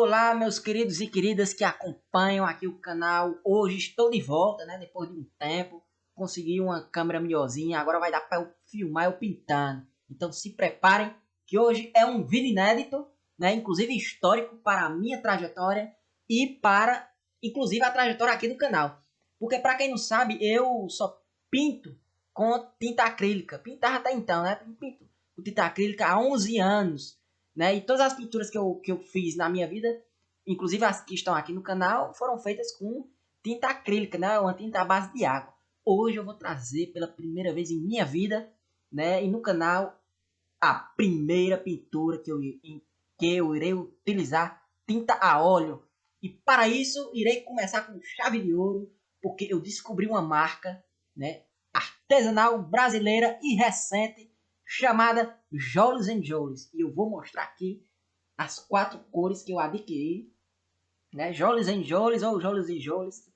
Olá, meus queridos e queridas que acompanham aqui o canal. Hoje estou de volta, né? Depois de um tempo, consegui uma câmera melhorzinha. Agora vai dar para eu filmar eu pintando. Então se preparem que hoje é um vídeo inédito, né? Inclusive histórico para a minha trajetória e para, inclusive, a trajetória aqui do canal. Porque para quem não sabe, eu só pinto com tinta acrílica. Pintava até então, né? Pinto com tinta acrílica há 11 anos. Né? E todas as pinturas que eu fiz na minha vida, inclusive as que estão aqui no canal, foram feitas com tinta acrílica, né? Uma tinta à base de água. Hoje eu vou trazer pela primeira vez em minha vida, né? E no canal, a primeira pintura que eu irei utilizar tinta a óleo. E para isso, irei começar com chave de ouro, porque eu descobri uma marca, né? Artesanal, brasileira e recente, chamada Jolys & Jolys. E eu vou mostrar aqui as 4 cores que eu adquiri, né? Jolys & Jolys ou Jolys & Jolys.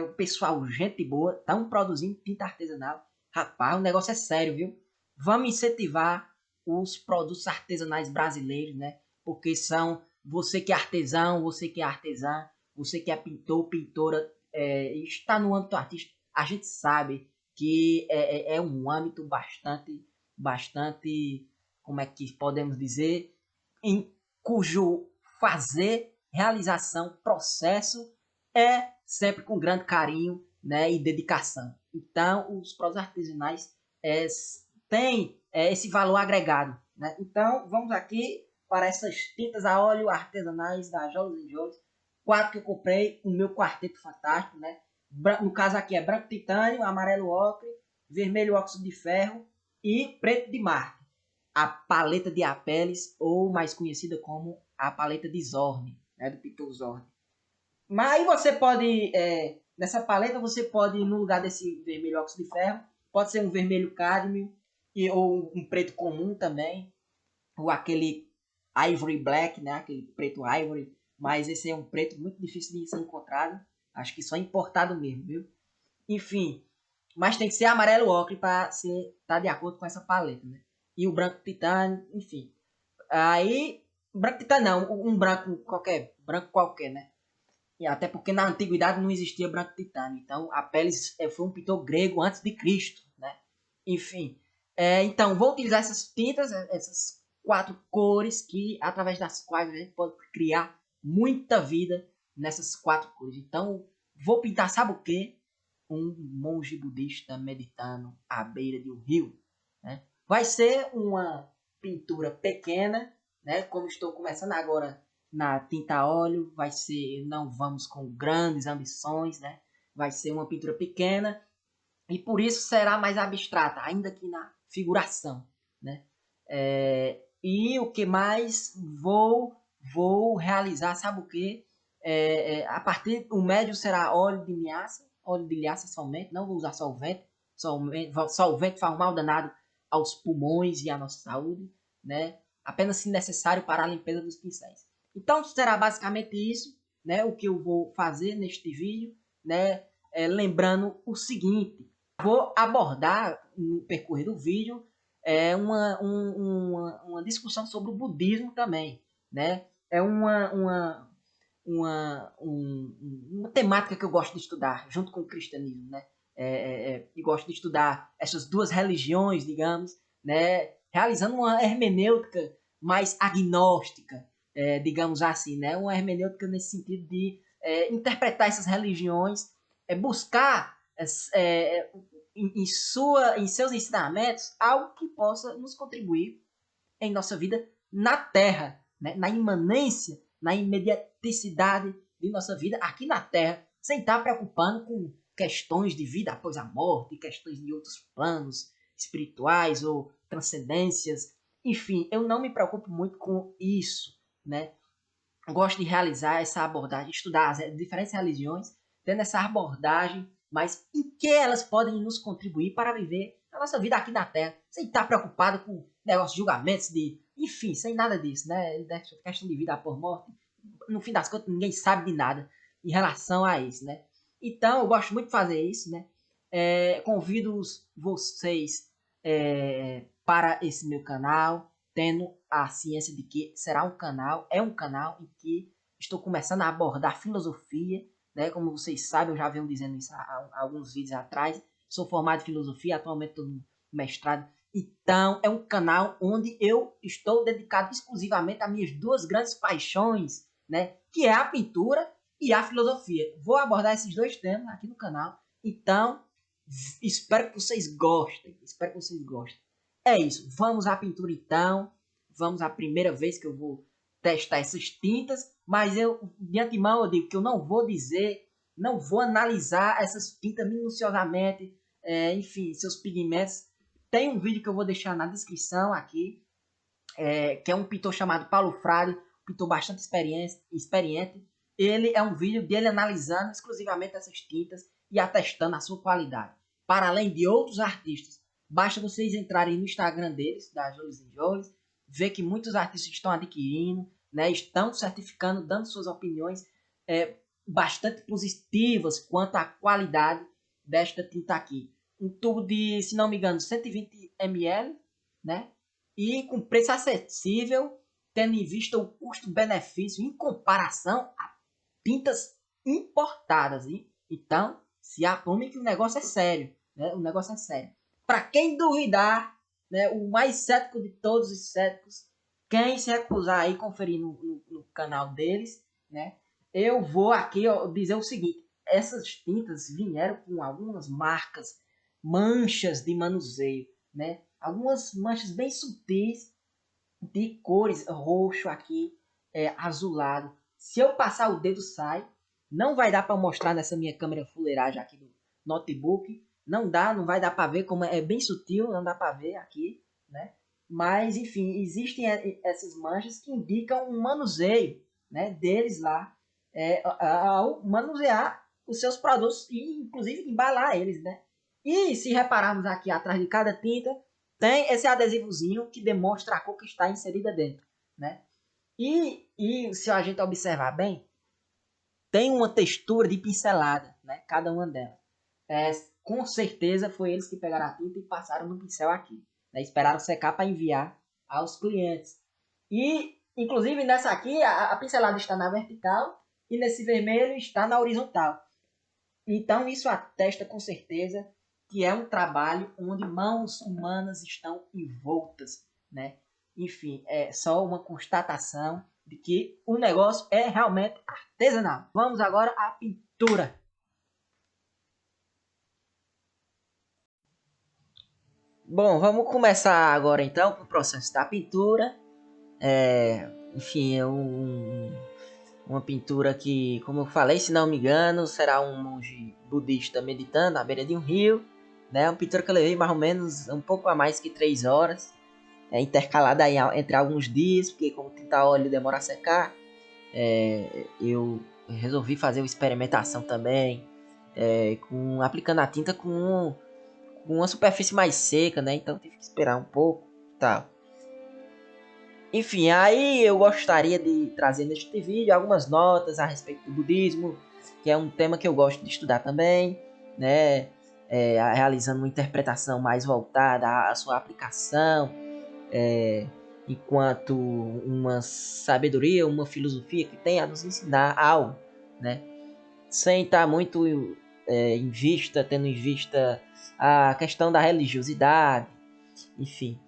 O pessoal, gente boa, estão produzindo tinta artesanal. Rapaz, o negócio é sério, viu? Vamos incentivar os produtos artesanais brasileiros, né? Porque são você que é artesão, você que é artesã, você que é pintor, pintora, está no âmbito artístico. A gente sabe que é um âmbito bastante, como é que podemos dizer, em cujo fazer, realização, processo é sempre com grande carinho, né, e dedicação. Então, os produtos artesanais têm esse valor agregado, né? Então, vamos aqui para essas tintas a óleo artesanais da Jolys & Jolys. 4 que eu comprei, o meu quarteto fantástico, né? No caso aqui é branco titânio, amarelo ocre, vermelho óxido de ferro e preto de Marte. A paleta de Apelles, ou mais conhecida como a paleta de Zorn, né, do pintor Zorn. Mas aí você pode, nessa paleta você pode, no lugar desse vermelho óxido de ferro, pode ser um vermelho cádmio, ou um preto comum também, ou aquele ivory black, né, aquele preto ivory, mas esse é um preto muito difícil de ser encontrado, acho que só importado mesmo, viu? Enfim, mas tem que ser amarelo ocre para estar de acordo com essa paleta, né? E o branco titânio, enfim. Aí, branco titânio não, um branco qualquer, né? E até porque na antiguidade não existia branco titânio. Então, Apelles foi um pintor grego antes de Cristo, né? Enfim, então vou utilizar essas tintas, essas 4 cores que através das quais a gente pode criar muita vida nessas 4 cores. Então, vou pintar, sabe o quê? Um monge budista meditando à beira de um rio, né? Vai ser uma pintura pequena, né? Como estou começando agora na tinta a óleo, vai ser, não vamos com grandes ambições, né? Vai ser uma pintura pequena e por isso será mais abstrata, ainda que na figuração, né? E o que mais vou realizar, sabe o que? A partir o médio será óleo de linhaça somente, não vou usar solvente faz um mal danado aos pulmões e à nossa saúde, né? Apenas se necessário para a limpeza dos pincéis. Então será basicamente isso, né? O que eu vou fazer neste vídeo, né? Lembrando o seguinte, vou abordar no percorrer do vídeo uma discussão sobre o budismo também, né? É uma temática que eu gosto de estudar, junto com o cristianismo, né? E gosto de estudar essas duas religiões, digamos, né? Realizando uma hermenêutica mais agnóstica, digamos assim, né? Uma hermenêutica nesse sentido de interpretar essas religiões, buscar em seus ensinamentos algo que possa nos contribuir em nossa vida na Terra, né? Na imanência, na imediaticidade de nossa vida aqui na Terra, sem estar preocupando com questões de vida após a morte, questões de outros planos espirituais ou transcendências. Enfim, eu não me preocupo muito com isso, né? Gosto de realizar essa abordagem, estudar as diferentes religiões, tendo essa abordagem, mas em que elas podem nos contribuir para viver a nossa vida aqui na Terra, sem estar preocupado com negócios, julgamentos, enfim, sem nada disso, né? Questão de vida após morte, no fim das contas, ninguém sabe de nada em relação a isso, né? Então, eu gosto muito de fazer isso, né? Convido vocês para esse meu canal, tendo a ciência de que será um canal, é um canal em que estou começando a abordar filosofia, né? Como vocês sabem, eu já venho dizendo isso há alguns vídeos atrás. Sou formado em filosofia, atualmente estou no mestrado. Então, é um canal onde eu estou dedicado exclusivamente a minhas duas grandes paixões, né? Que é a pintura e a filosofia. Vou abordar esses dois temas aqui no canal. Então, espero que vocês gostem. Espero que vocês gostem. É isso. Vamos à pintura então. Vamos à primeira vez que eu vou testar essas tintas. Mas eu, de antemão, eu digo que eu não vou dizer, não vou analisar essas tintas minuciosamente. Enfim, seus pigmentos. Tem um vídeo que eu vou deixar na descrição aqui. Que é um pintor chamado Paulo Frade. Um pintor bastante experiente. Ele é um vídeo dele analisando exclusivamente essas tintas e atestando a sua qualidade. Para além de outros artistas. Basta vocês entrarem no Instagram deles, da Jolies & Jolies, ver que muitos artistas estão adquirindo, né, estão certificando, dando suas opiniões bastante positivas quanto à qualidade desta tinta aqui. Um tubo de, se não me engano, 120 ml, né, e com preço acessível, tendo em vista o custo-benefício em comparação a tintas importadas. Então, se aprume que o negócio é sério, né? O negócio é sério. Para quem duvidar, né, o mais cético de todos os céticos, quem se recusar aí conferir no canal deles, né? Eu vou aqui dizer o seguinte: essas tintas vieram com algumas marcas, manchas de manuseio, né? Algumas manchas bem sutis de cores roxo aqui, azulado. Se eu passar o dedo sai, não vai dar para mostrar nessa minha câmera fuleiragem aqui do notebook. Não dá, não vai dar para ver, como é bem sutil, não dá para ver aqui, né? Mas enfim, existem essas manchas que indicam um manuseio, né, deles lá, ao manusear os seus produtos e inclusive embalar eles, né? E se repararmos aqui atrás de cada tinta, tem esse adesivozinho que demonstra a cor que está inserida dentro, né? E se a gente observar bem, tem uma textura de pincelada, né? Cada uma delas. Com certeza foi eles que pegaram a tinta e passaram no pincel aqui, né? Esperaram secar para enviar aos clientes. E, inclusive, nessa aqui, a pincelada está na vertical e nesse vermelho está na horizontal. Então, isso atesta com certeza que é um trabalho onde mãos humanas estão envoltas, né? Enfim, é só uma constatação de que o negócio é realmente artesanal. Vamos agora à pintura. Bom, vamos começar agora então com o processo da pintura. Enfim, uma pintura que, como eu falei, se não me engano, será um monge budista meditando à beira de um rio, né? Uma pintura que eu levei mais ou menos um pouco a mais que 3 horas, intercalada aí entre alguns dias, porque como tinta óleo demora a secar, eu resolvi fazer uma experimentação também, aplicando a tinta com uma superfície mais seca, né? Então tive que esperar um pouco, tal. Enfim, aí eu gostaria de trazer neste vídeo algumas notas a respeito do budismo, que é um tema que eu gosto de estudar também, né? Realizando uma interpretação mais voltada à sua aplicação, enquanto uma sabedoria, uma filosofia que tem a nos ensinar algo, né? Sem estar muito tendo em vista a questão da religiosidade, enfim,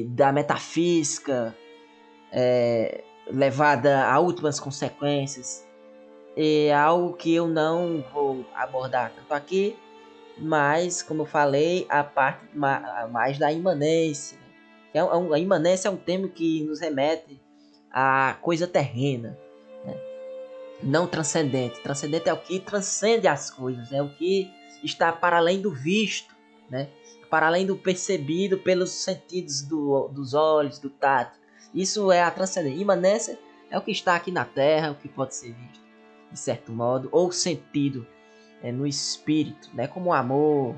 da metafísica levada a últimas consequências. É algo que eu não vou abordar tanto aqui, mas, como eu falei, a parte mais da imanência. A imanência é um termo que nos remete à coisa terrena, né? Não transcendente. Transcendente é o que transcende as coisas, é o que está para além do visto, né? Para além do percebido pelos sentidos dos olhos, do tato. Isso é a transcendência. Imanência é o que está aqui na Terra, o que pode ser visto, de certo modo, ou sentido no espírito, né? Como o amor,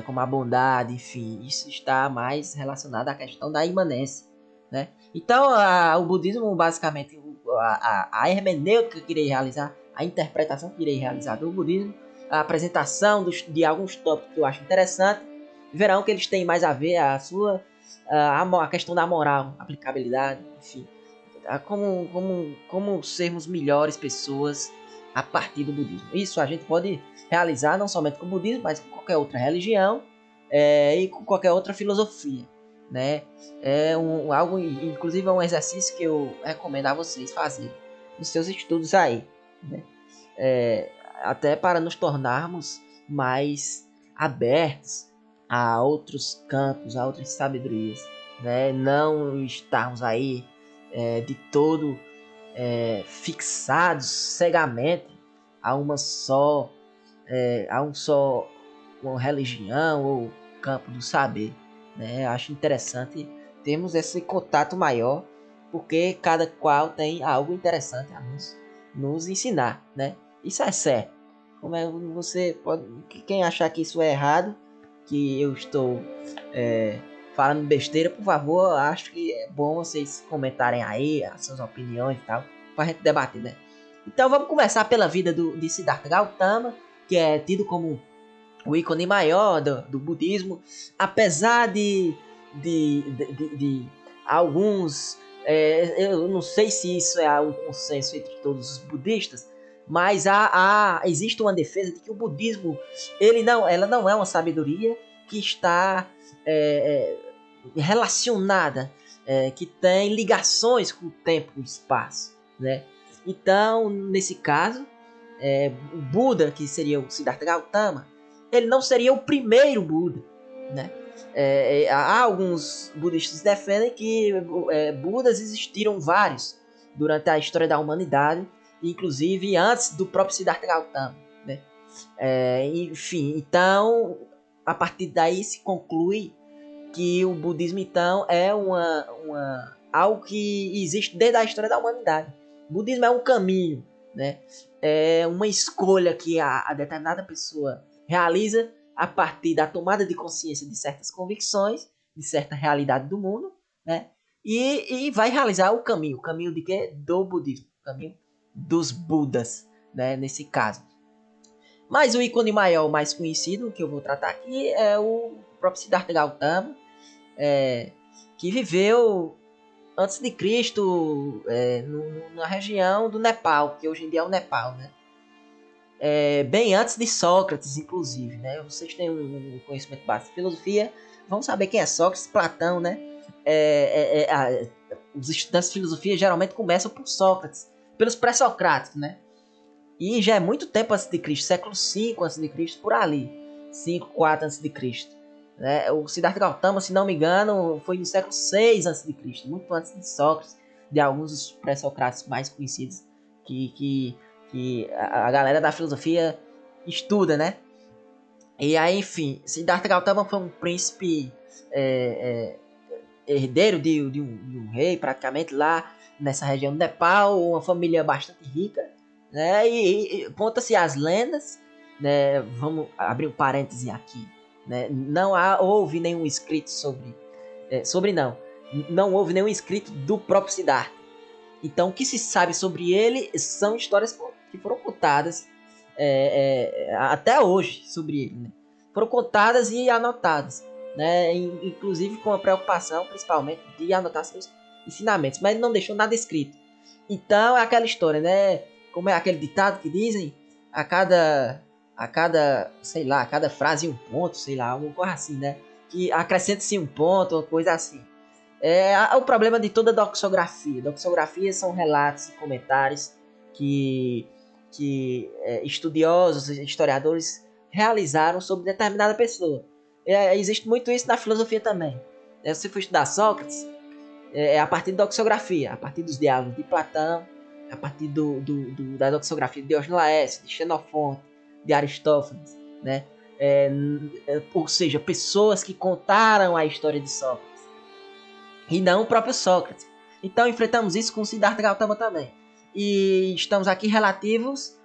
como a bondade, enfim. Isso está mais relacionado à questão da imanência, né? Então, o budismo, basicamente, a hermenêutica que irei realizar, a interpretação que irei realizar do budismo, a apresentação de alguns tópicos que eu acho interessante, verão que eles têm mais a ver a questão da moral, aplicabilidade, enfim, como sermos melhores pessoas a partir do budismo. Isso a gente pode realizar não somente com o budismo, mas com qualquer outra religião e com qualquer outra filosofia, né? Algo, inclusive é um exercício que eu recomendo a vocês fazerem nos seus estudos aí, né? Até para nos tornarmos mais abertos a outros campos, a outras sabedorias, né? Não estarmos aí de todo fixados cegamente a uma religião ou campo do saber, né? Acho interessante termos esse contato maior, porque cada qual tem algo interessante a nos ensinar, né? Isso é certo. Como é você pode, quem achar que isso é errado, que eu estou falando besteira, por favor, acho que é bom vocês comentarem aí as suas opiniões e tal, pra gente debater, né? Então vamos começar pela vida de Siddhartha Gautama, que é tido como o ícone maior do budismo, apesar de alguns, eu não sei se isso é um consenso entre todos os budistas, mas existe uma defesa de que o budismo ela não é uma sabedoria que está relacionada, que tem ligações com o tempo e o espaço, né? Então, nesse caso, o Buda, que seria o Siddhartha Gautama, ele não seria o primeiro Buda, né? Há alguns budistas que defendem que Budas existiram vários durante a história da humanidade, inclusive antes do próprio Siddhartha Gautama, né? Enfim, então, a partir daí se conclui que o budismo, então, é algo que existe desde a história da humanidade. O budismo é um caminho, né? É uma escolha que a determinada pessoa realiza a partir da tomada de consciência de certas convicções, de certa realidade do mundo, né? E vai realizar o caminho de quê? Do budismo, o caminho dos Budas, né? Nesse caso. Mas o ícone maior, mais conhecido, que eu vou tratar aqui, é o próprio Siddhartha Gautama, que viveu antes de Cristo na região do Nepal, que hoje em dia é o Nepal, né? Bem antes de Sócrates, inclusive, né? Vocês têm um conhecimento básico de filosofia, vão saber quem é Sócrates, Platão, né? Os estudantes de filosofia geralmente começam por Sócrates, pelos pré-socráticos, né? E já é muito tempo antes de Cristo, século V antes de Cristo, por ali, 5, 4 antes de Cristo. Né? O Siddhartha Gautama, se não me engano, foi no século 6 antes de Cristo, muito antes de Sócrates, de alguns dos pré-socráticos mais conhecidos que a galera da filosofia estuda, né? E aí, enfim, Siddhartha Gautama foi um príncipe herdeiro de um rei, praticamente, lá nessa região do Nepal, uma família bastante rica, né? E conta-se as lendas, né? Vamos abrir um parêntese aqui, né? Não houve nenhum escrito não houve nenhum escrito do próprio Siddhartha. Então, o que se sabe sobre ele são histórias que foram contadas até hoje sobre ele, né? Foram contadas e anotadas, né? Inclusive com a preocupação, principalmente, de anotar seus ensinamentos, mas ele não deixou nada escrito. Então, é aquela história, né? Como é aquele ditado que dizem, a cada sei lá, a cada frase um ponto, sei lá, alguma coisa assim, né? Que acrescenta-se um ponto, uma coisa assim. O problema de toda doxografia. Doxografia são relatos e comentários que estudiosos, historiadores realizaram sobre determinada pessoa. Existe muito isso na filosofia também. Se você for estudar Sócrates, a partir da doxografia, a partir dos diálogos de Platão, a partir da doxografia de Diógenes Laércio, de Xenofonte, de Aristófanes, né? Ou seja, pessoas que contaram a história de Sócrates e não o próprio Sócrates. Então enfrentamos isso com o Siddhartha Gautama também. E estamos aqui relativos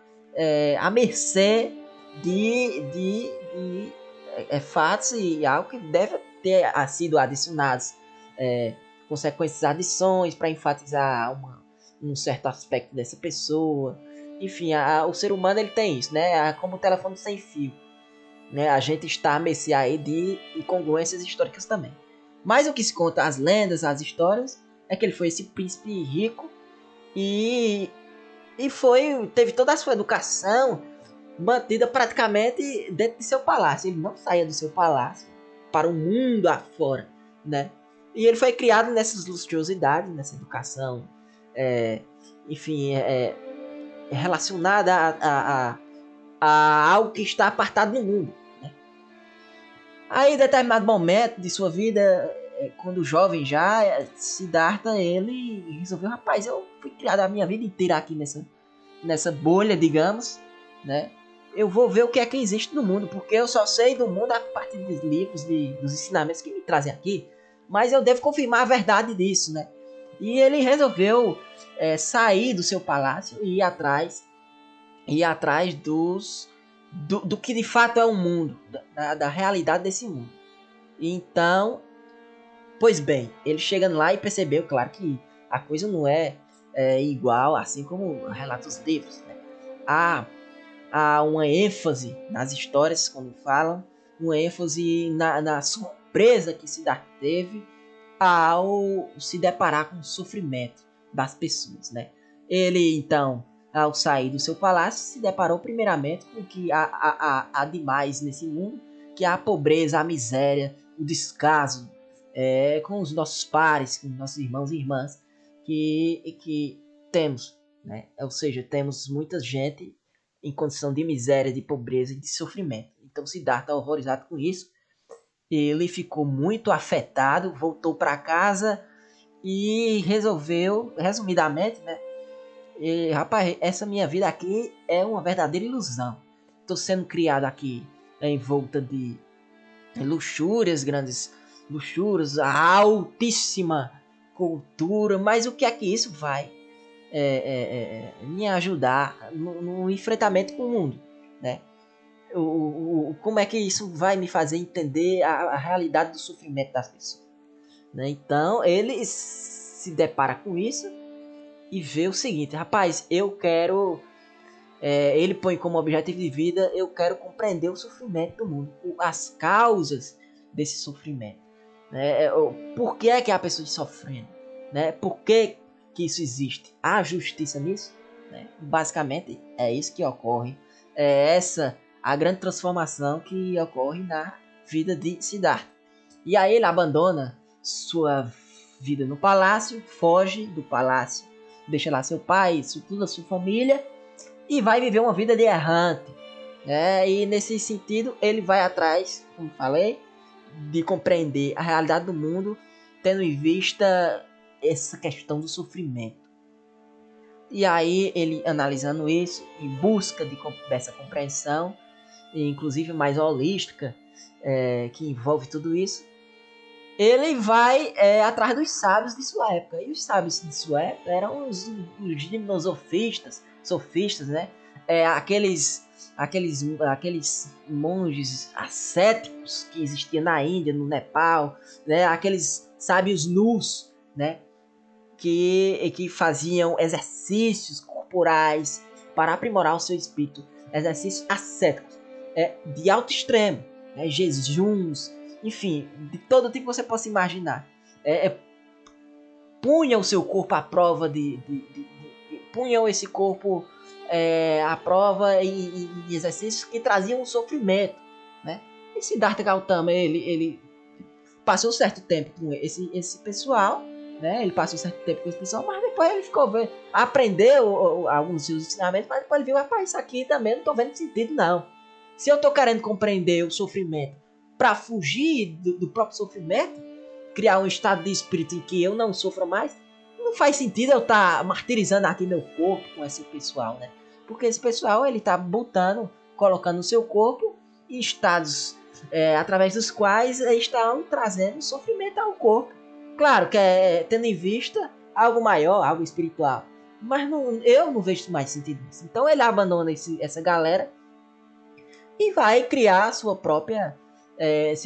à mercê de fatos e algo que deve ter sido adicionados, consequências adições para enfatizar um certo aspecto dessa pessoa. Enfim, o ser humano ele tem isso, né? Como o telefone sem fio, né? A gente está à mercê aí de incongruências históricas também. Mas o que se conta, as lendas, as histórias, é que ele foi esse príncipe rico e, teve toda a sua educação mantida praticamente dentro de seu palácio. Ele não saía do seu palácio para o mundo afora, né? E ele foi criado nessas luxuosidades, nessa educação, é, enfim, relacionada a algo que está apartado no mundo, né? Aí, em determinado momento de sua vida, quando jovem já, Siddhartha, ele resolveu, rapaz, eu fui criado a minha vida inteira aqui nessa bolha, digamos, né? Eu vou ver o que é que existe no mundo, porque eu só sei do mundo a partir dos livros, dos ensinamentos que me trazem aqui, mas eu devo confirmar a verdade disso, né? E ele resolveu sair do seu palácio e ir atrás do que de fato é o mundo, da realidade desse mundo. Então, pois bem, ele chegando lá e percebeu, claro, que a coisa não é igual, assim como relata os livros, né? Há uma ênfase nas histórias quando falam, uma ênfase na surpresa que Siddhartha teve ao se deparar com o sofrimento das pessoas, né? Ele, então, ao sair do seu palácio, se deparou primeiramente com o que há demais nesse mundo, que é a pobreza, a miséria, o descaso com os nossos pares, com os nossos irmãos e irmãs que temos, né? Ou seja, temos muita gente em condição de miséria, de pobreza e de sofrimento. Então Siddhartha, horrorizado com isso, ele ficou muito afetado, voltou para casa e resolveu, resumidamente, né? Rapaz, essa minha vida aqui é uma verdadeira ilusão. Estou sendo criado aqui em volta de luxúrias, grandes luxúrias, altíssima cultura, mas o que é que isso vai me ajudar no enfrentamento com o mundo, né? Como é que isso vai me fazer entender a realidade do sofrimento das pessoas, né? Então ele se depara com isso e vê o seguinte, rapaz, eu quero ele põe como objetivo de vida, eu quero compreender o sofrimento do mundo, as causas desse sofrimento, né? Por que é que a pessoa está sofrendo, né? Por que isso existe? Há justiça nisso, né? Basicamente é isso que ocorre, é essa a grande transformação que ocorre na vida de Siddhartha. E aí ele abandona sua vida no palácio, foge do palácio, deixa lá seu pai, toda a sua família e vai viver uma vida de errante, né? E nesse sentido ele vai atrás, como falei, de compreender a realidade do mundo, tendo em vista essa questão do sofrimento. E aí ele analisando isso, em busca dessa compreensão, inclusive mais holística, que envolve tudo isso, ele vai atrás dos sábios de sua época. E os sábios de sua época eram os sofistas, né? Aqueles monges ascéticos que existiam na Índia, no Nepal, né? Aqueles sábios nus, né? Que faziam exercícios corporais para aprimorar o seu espírito, exercícios ascéticos, de alto extremo, né? Jejuns, enfim, de todo tipo que você possa imaginar. Punham o seu corpo à prova punham esse corpo à prova em exercícios que traziam um sofrimento, né? E Siddhartha Gautama, ele passou um certo tempo com esse pessoal, né? Ele passou um certo tempo com esse pessoal, mas depois ele ficou vendo, aprendeu alguns dos seus ensinamentos, mas depois ele viu, rapaz, isso aqui também não tô vendo sentido, não. Se eu tô querendo compreender o sofrimento para fugir do próprio sofrimento, criar um estado de espírito em que eu não sofra mais, não faz sentido eu estar martirizando aqui meu corpo com esse pessoal, né? Porque esse pessoal, ele tá colocando o seu corpo em estados através dos quais estão trazendo sofrimento ao corpo. Claro que tendo em vista algo maior, algo espiritual. Mas eu não vejo mais sentido nisso. Então ele abandona essa galera e vai criar seu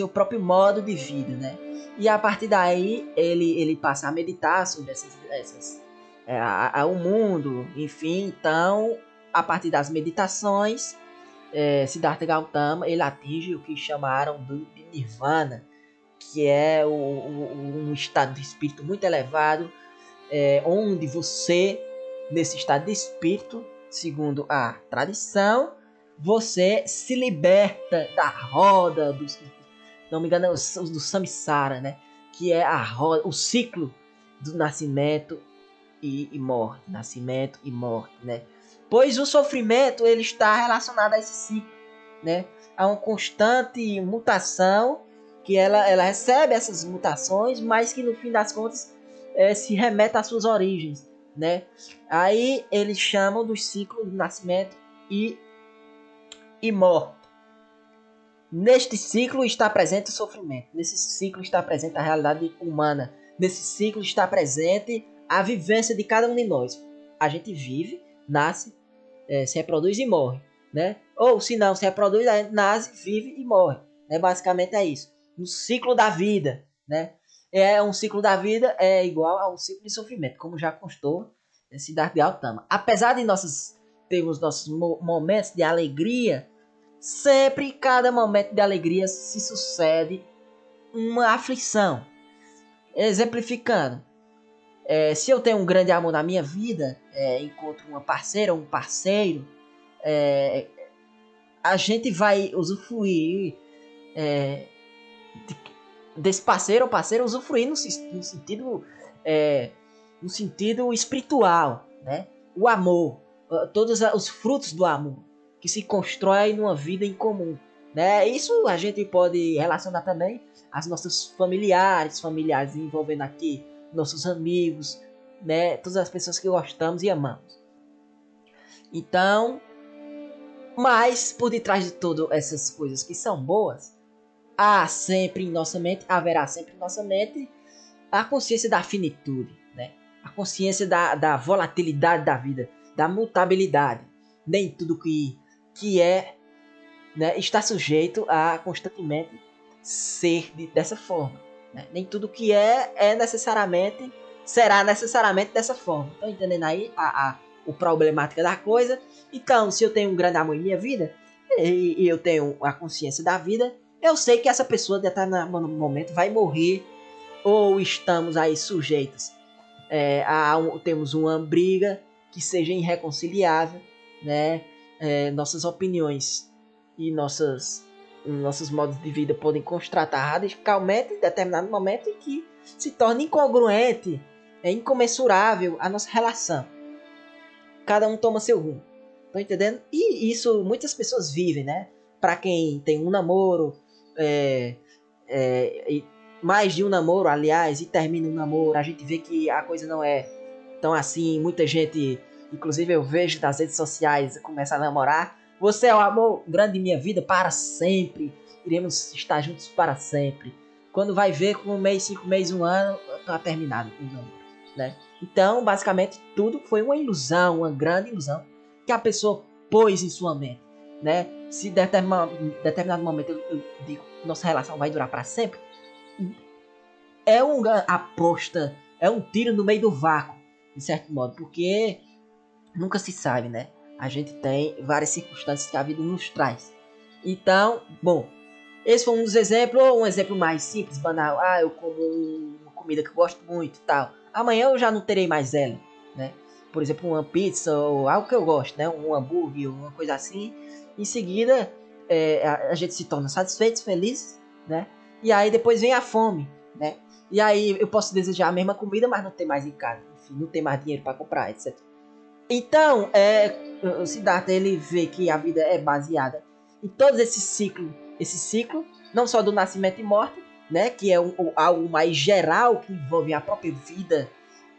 próprio modo de vida, né? E a partir daí ele passa a meditar sobre o mundo, enfim. Então, a partir das meditações, Siddhartha Gautama ele atinge o que chamaram de Nirvana, que é um estado de espírito muito elevado, onde você nesse estado de espírito, segundo a tradição, você se liberta da roda dos, não me engano, é do samsara, né? Que é a roda, o ciclo do nascimento e morte, nascimento e morte, né? Pois o sofrimento ele está relacionado a esse ciclo, né? Há uma constante mutação que ela recebe essas mutações, mas que no fim das contas se remete às suas origens, né? Aí eles chamam dos ciclos de nascimento e morte. Neste ciclo está presente o sofrimento. Nesse ciclo está presente a realidade humana. Nesse ciclo está presente a vivência de cada um de nós. A gente vive, nasce, se reproduz e morre, né? Ou se não se reproduz, a gente nasce, vive e morre, né? Basicamente é isso. Um ciclo da vida, né? Um ciclo da vida é igual a um ciclo de sofrimento, como já constou em Siddhartha Gautama. Apesar de termos nossos momentos de alegria, sempre cada momento de alegria se sucede uma aflição. Exemplificando, se eu tenho um grande amor na minha vida, encontro uma parceira ou um parceiro, a gente vai usufruir desse parceiro ou parceira, usufruir no sentido espiritual, né? O amor, todos os frutos do amor que se constrói numa vida em comum, né? Isso a gente pode relacionar também às nossas familiares envolvendo aqui nossos amigos, né? Todas as pessoas que gostamos e amamos. Então, mas por detrás de todas essas coisas que são boas, haverá sempre em nossa mente a consciência da finitude, né? A consciência da volatilidade da vida, da mutabilidade. Nem tudo que é, né, está sujeito a constantemente ser dessa forma, né? Nem tudo que será necessariamente dessa forma. Estão entendendo aí o problemática da coisa? Então, se eu tenho um grande amor em minha vida e eu tenho a consciência da vida, eu sei que essa pessoa de determinado momento vai morrer, ou estamos aí sujeitos temos uma briga que seja irreconciliável, né? Nossas opiniões e nossos modos de vida podem contrastar radicalmente em determinado momento em que se torna incongruente, incomensurável a nossa relação. Cada um toma seu rumo. Estão entendendo? E isso muitas pessoas vivem, né? Para quem tem um namoro, mais de um namoro, aliás, e termina um namoro, a gente vê que a coisa não é tão assim. Muita gente, inclusive eu vejo nas redes sociais, começa a namorar. Você é o amor grande de minha vida para sempre. Iremos estar juntos para sempre. Quando vai ver, com um mês, 5 meses, 1 ano, está terminado o namoro, né? Então, basicamente, tudo foi uma ilusão, uma grande ilusão que a pessoa pôs em sua mente, né? Se determinado momento eu digo nossa relação vai durar para sempre, é uma aposta, é um tiro no meio do vácuo, de certo modo, porque nunca se sabe, né? A gente tem várias circunstâncias que a vida nos traz. Então, bom, esse foi um dos exemplos, ou um exemplo mais simples, banal. Eu como uma comida que eu gosto muito e tal. Amanhã eu já não terei mais ela, né? Por exemplo, uma pizza ou algo que eu gosto, né? Um hambúrguer, uma coisa assim. Em seguida, a gente se torna satisfeito, feliz, né? E aí depois vem a fome, né? E aí eu posso desejar a mesma comida, mas não ter mais em casa. Enfim, não ter mais dinheiro para comprar, etc. Então, o Siddhartha, ele vê que a vida é baseada em todo esse ciclo, não só do nascimento e morte, né? Que é algo mais geral, que envolve a própria vida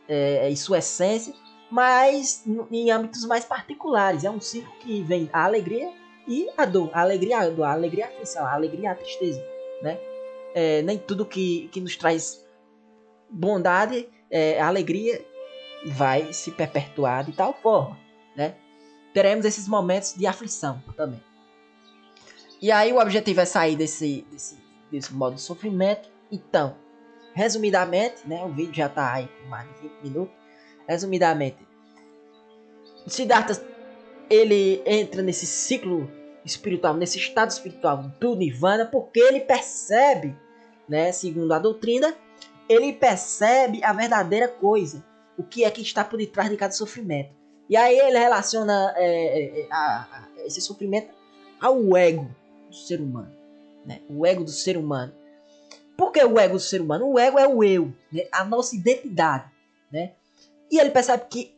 e sua essência, mas em âmbitos mais particulares. É um ciclo que vem a alegria e a dor, a alegria e a aflição, a alegria e a tristeza, né? Nem tudo que nos traz bondade, a alegria vai se perpetuar de tal forma, né? Teremos esses momentos de aflição também. E aí o objetivo é sair desse modo de sofrimento. Então, resumidamente, né? O vídeo já está aí por mais de 20 minutos. Resumidamente, Siddhartha, ele entra nesse ciclo espiritual, nesse estado espiritual do Nirvana, porque ele percebe, né, segundo a doutrina, ele percebe a verdadeira coisa, o que é que está por detrás de cada sofrimento. E aí ele relaciona esse sofrimento ao ego do ser humano, né? O ego do ser humano. Por que o ego do ser humano? O ego é o eu, né? A nossa identidade, né? E ele percebe que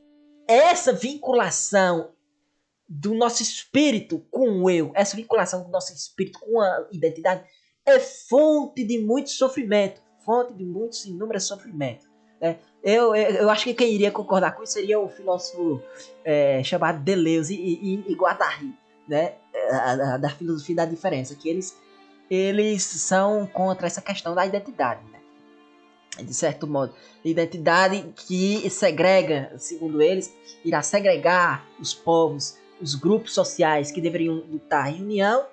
essa vinculação do nosso espírito com o eu, essa vinculação do nosso espírito com a identidade, é fonte de muito sofrimento, fonte de muitos inúmeros sofrimentos. Né? Eu acho que quem iria concordar com isso seria o filósofo chamado Deleuze e Guattari, né? Da filosofia da diferença, que eles são contra essa questão da identidade, né? De certo modo, identidade que segrega, segundo eles, irá segregar os povos, os grupos sociais que deveriam lutar em união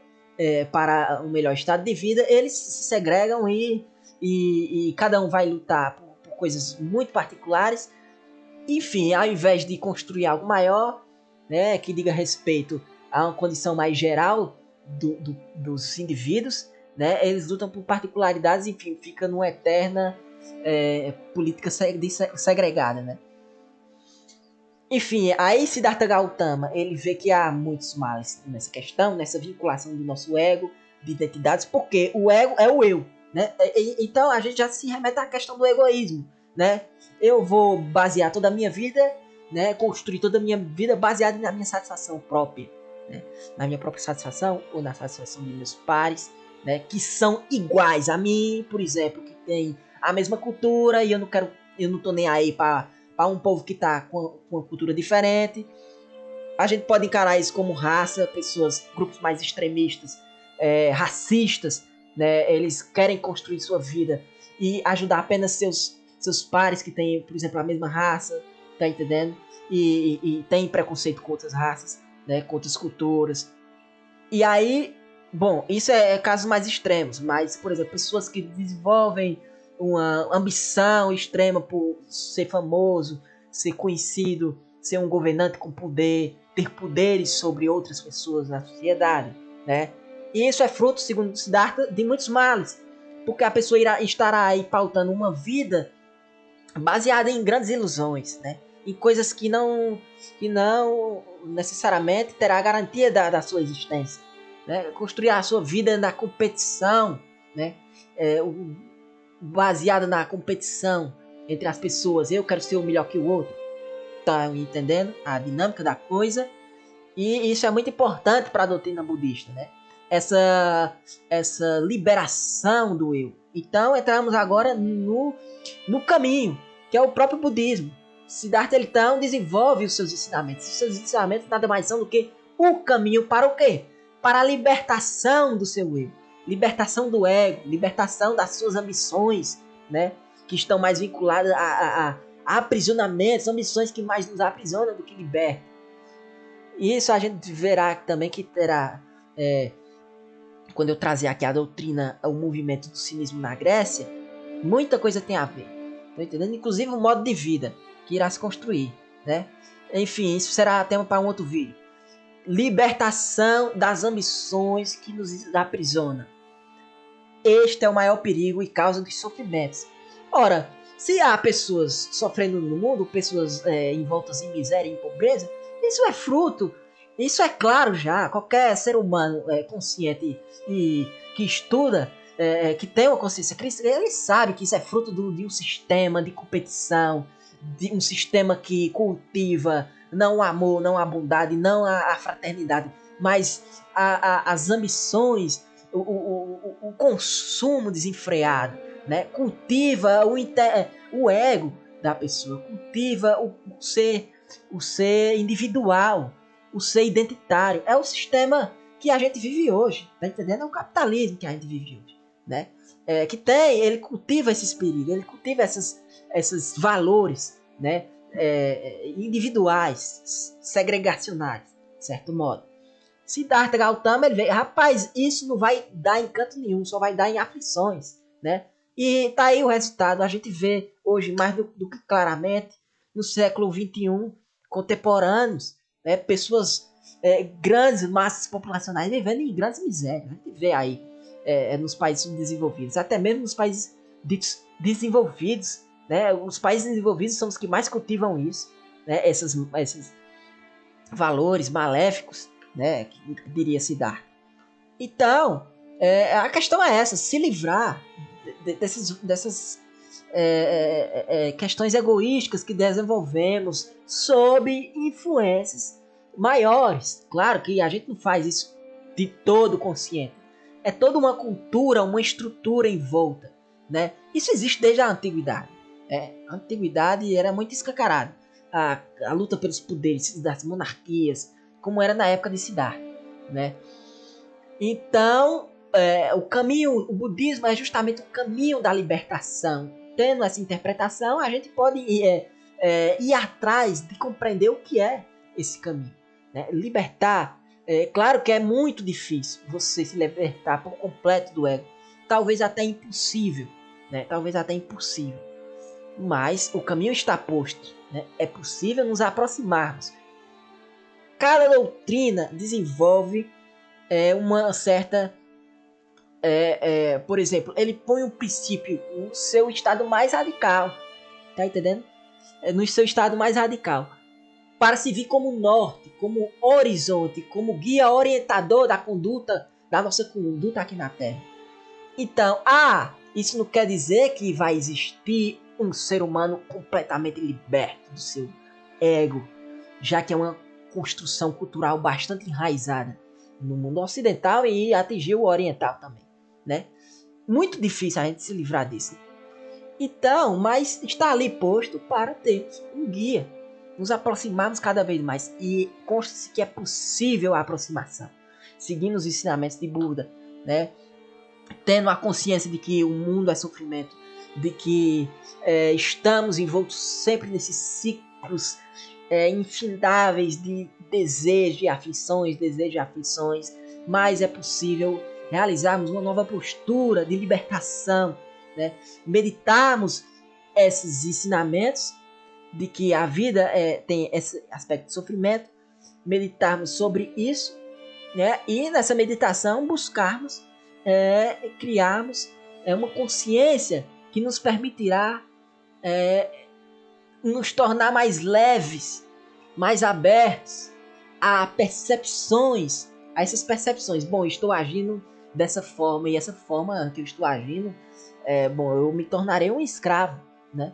para um melhor estado de vida, eles se segregam e cada um vai lutar por coisas muito particulares. Enfim, ao invés de construir algo maior, né, que diga respeito a uma condição mais geral dos indivíduos, né, eles lutam por particularidades, enfim, fica numa eterna política segregada, né? Enfim, aí Siddhartha Gautama, ele vê que há muitos males nessa questão, nessa vinculação do nosso ego, de identidades, porque o ego é o eu, né? Então a gente já se remete à questão do egoísmo, né? Eu vou basear toda a minha vida, né? Construir toda a minha vida baseada na minha satisfação própria, né? Na minha própria satisfação ou na satisfação de meus pares, né? Que são iguais a mim, por exemplo, que tem a mesma cultura e eu não tô nem aí para um povo que está com uma cultura diferente. A gente pode encarar isso como raça, grupos mais extremistas, racistas, né? Eles querem construir sua vida e ajudar apenas seus pares que têm, por exemplo, a mesma raça, tá entendendo? E tem preconceito com outras raças, né? Com outras culturas. E aí, bom, isso é casos mais extremos, mas, por exemplo, pessoas que desenvolvem uma ambição extrema por ser famoso, ser conhecido, ser um governante com poder, ter poderes sobre outras pessoas na sociedade, né? E isso é fruto, segundo Siddhartha, de muitos males, porque a pessoa estará aí pautando uma vida baseada em grandes ilusões, né? Em coisas que não necessariamente terá a garantia da sua existência, né? Construir a sua vida na competição, né? Baseada na competição entre as pessoas. Eu quero ser o melhor que o outro. Tá entendendo a dinâmica da coisa? E isso é muito importante para a doutrina budista, né? Essa liberação do eu. Então entramos agora no caminho, que é o próprio budismo. Siddhartha então desenvolve os seus ensinamentos. Os seus ensinamentos nada mais são do que o caminho para o quê? Para a libertação do seu eu. Libertação do ego, libertação das suas ambições, né? Que estão mais vinculadas a aprisionamentos, ambições que mais nos aprisionam do que libertam. E isso a gente verá também que terá, quando eu trazer aqui a doutrina, o movimento do cinismo na Grécia, muita coisa tem a ver. Tá entendendo? Inclusive o modo de vida que irá se construir, né? Enfim, isso será tema para um outro vídeo. Libertação das ambições que nos aprisionam. Este é o maior perigo e causa dos sofrimentos. Ora, se há pessoas sofrendo no mundo, pessoas envoltas em miséria e em pobreza, isso é fruto, isso é claro já. Qualquer ser humano consciente e que estuda, que tem uma consciência cristã, ele sabe que isso é fruto de um sistema de competição, de um sistema que cultiva não o amor, não a bondade, não a fraternidade, mas as ambições, o consumo desenfreado, né? Cultiva o ego da pessoa, cultiva o ser individual, o ser identitário. É o sistema que a gente vive hoje, tá entendendo? É o capitalismo que a gente vive hoje, né? Ele cultiva esses perigos, ele cultiva esses valores, né? Individuais, segregacionais, de certo modo. Siddhartha Gautama, ele vê, rapaz, isso não vai dar em canto nenhum, só vai dar em aflições, né? E tá aí o resultado, a gente vê hoje mais do que claramente, no século XXI, contemporâneos, né? Pessoas, grandes massas populacionais vivendo em grandes misérias. A gente vê aí nos países subdesenvolvidos, até mesmo nos países ditos desenvolvidos, né? Os países desenvolvidos são os que mais cultivam isso, né? valores maléficos, né, que diria se dar. Então, a questão é essa, se livrar dessas questões egoísticas que desenvolvemos sob influências maiores. Claro que a gente não faz isso de todo consciente. É toda uma cultura, uma estrutura em volta, né? Isso existe desde a antiguidade. A antiguidade era muito escancarada. A luta pelos poderes das monarquias, como era na época de Siddhartha, né? Então, o budismo é justamente o caminho da libertação. Tendo essa interpretação, a gente pode ir atrás de compreender o que é esse caminho, né? Libertar, claro que é muito difícil você se libertar por completo do ego. Talvez até impossível, né? Talvez até impossível. Mas o caminho está posto, né? É possível nos aproximarmos. Cada doutrina desenvolve uma certa... por exemplo, ele põe um princípio no seu estado mais radical. Tá entendendo? No seu estado mais radical. Para servir como norte, como horizonte, como guia orientador da conduta, da nossa conduta aqui na Terra. Então, isso não quer dizer que vai existir um ser humano completamente liberto do seu ego, já que é uma construção cultural bastante enraizada no mundo ocidental e atingiu o oriental também, né? Muito difícil a gente se livrar disso. Então, mas está ali posto para termos um guia, nos aproximarmos cada vez mais, e consta-se que é possível a aproximação, seguindo os ensinamentos de Buda, né? Tendo a consciência de que o mundo é sofrimento, de que estamos envoltos sempre nesses ciclos infindáveis de desejo e aflições, mas é possível realizarmos uma nova postura de libertação, né? Meditarmos esses ensinamentos de que a vida tem esse aspecto de sofrimento, meditarmos sobre isso, né? E nessa meditação buscarmos criarmos uma consciência que nos permitirá nos tornar mais leves, mais abertos a percepções, a essas percepções. Bom, estou agindo dessa forma, e essa forma que eu estou agindo, eu me tornarei um escravo, né?